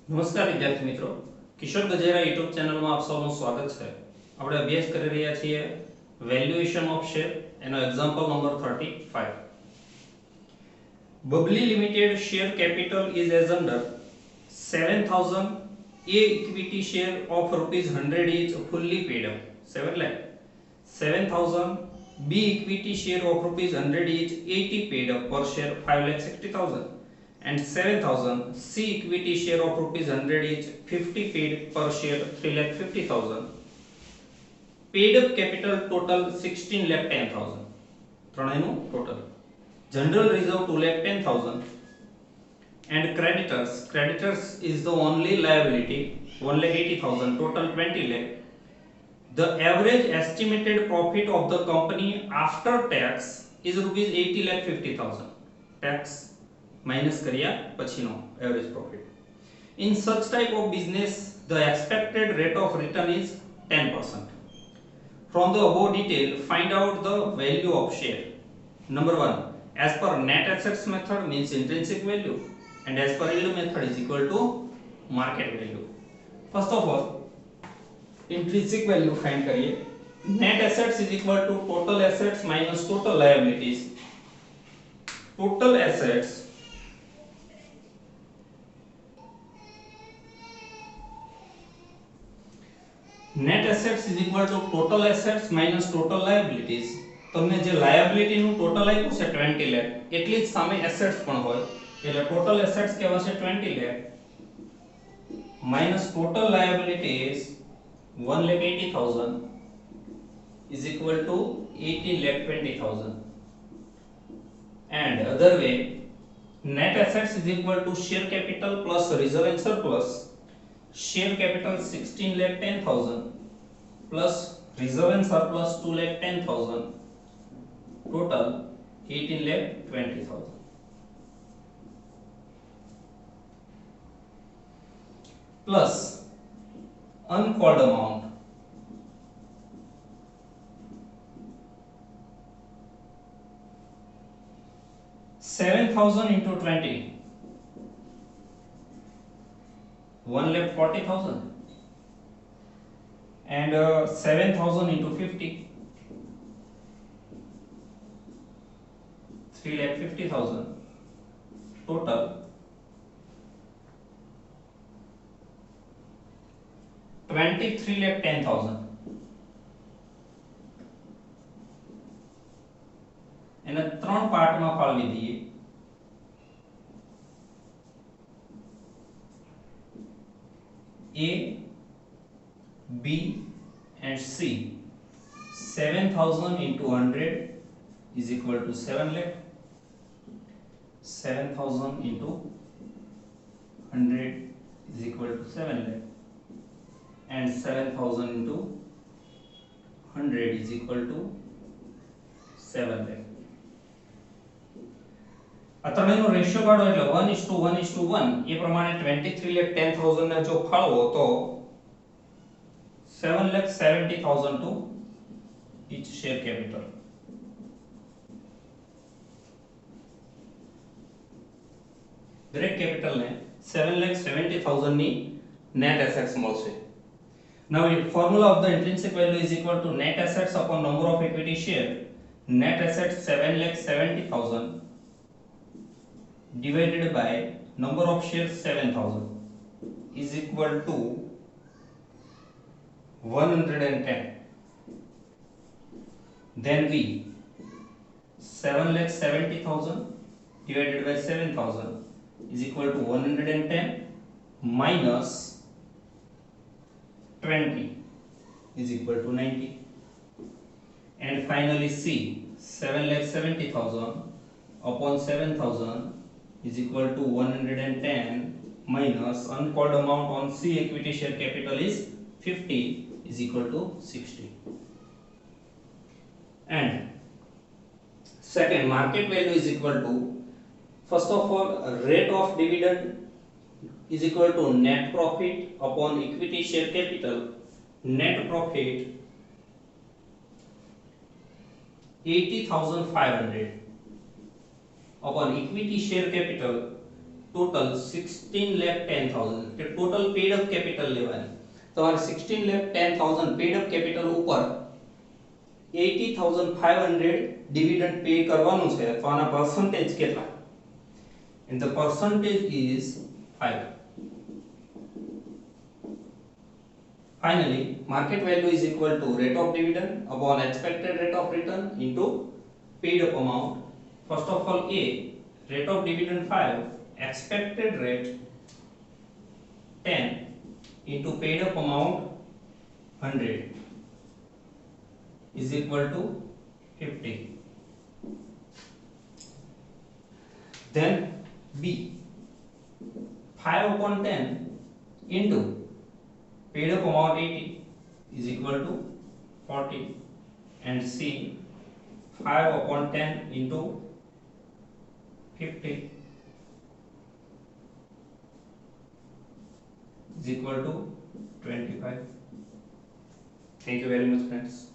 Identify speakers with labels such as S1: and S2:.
S1: નમસ્કાર વિદ્યાર્થી મિત્રો, કિશોર ગજેરા યુટ્યુબ ચેનલમાં આપ સૌનું સ્વાગત છે. આપણે અભ્યાસ કરી રહ્યા છીએ વેલ્યુએશન ઓફ શેર, એનો example number 35. Bubbly Limited share capital is as under 7000 A equity share of rupees 100 each fully paid up 7 lakh, 7000 B equity share of rupees 100 each 80 paid up per share 5,60,000, and 7000 C equity share of rupees 100 each 50 paid per share 3,50,000. Paid up capital total 16,10,000. ત્રણેયનું total. General reserve 2,10,000. And creditors is the only liability 1,80,000, total 20 lakh. The average estimated profit of the company after tax is rupees 80,50,000. Tax minus કર્યા પછીનો average profit. In such type of business, the expected rate of return is 10%. From the above detail, find out the value of share. Number 1, as per net assets method means intrinsic value, and as per yield method is equal to market value. First of all, intrinsic value find करिए. Net assets is equal to total assets minus total liabilities. Total assets net assets is equal to total assets minus total liabilities. તમને જે liability નું total આપ્યું છે 20 લાખ, એટલી જ સામે assets પણ હોય, એટલે ટોટલ એસેટ્સ કહેવાશે 20 lakh minus total liabilities 1,80,000 is equal to 80,20,000. And other way, net assets is equal to share capital plus reserve and surplus. Share capital 16,10,000 plus reserve and surplus 2,10,000, total 18,20,000. Plus uncalled amount 7,000 into 20, 1,40,000, and 7,000 into 50, 3,50,000, total 23,10,000. એને ત્રણ પાર્ટમાં ફાળવી દઈએ. A, B and C. 7,000 into 100 is equal to 7 lakh. 7,000 into 100 is equal to 7 lakh. And 7,000 into 100 is equal to 7 lakh. આ ત્રણેયનો ratio કાઢો એટલે 1:1:1 એ પ્રમાણે 23,10,000 ને જો ફાળવો તો 7,70,000 to each share capital. દરેક કેપિટલ ને 7,70,000 ની net assets મળશે. Now the formula of the intrinsic value is equal to net assets upon number of equity share. Net assets 7,70,000 divided by number of shares 7,000 is equal to 110. Then we 7,70,000 divided by 7,000 is equal to 110 minus 20 is equal to 90. And finally C, 7,70,000 upon 7,000 is equal to 110 minus uncalled amount on C equity share capital is 50 is equal to 60. And second, market value is equal to, first of all, rate of dividend is equal to net profit upon equity share capital. Net profit 80,500 upon equity share capital total 16,10,000 એટલે total pad up capital લેવાની. તમારે 16,10,000 pad up capital ઉપર 80,500 dividend pay કરવાનું છે. તો આના percentage કેટલા? and the percentage is 5. Finally, market value is equal to rate of dividend upon expected rate of return into paid up amount. First of all, A, rate of dividend 5, expected rate 10 into paid up amount 100 is equal to 50. Then B, 5 upon 10 into paid up amount 80 is equal to 40. And C, 5 upon 10 into 50 is equal to 25. Thank you very much, friends.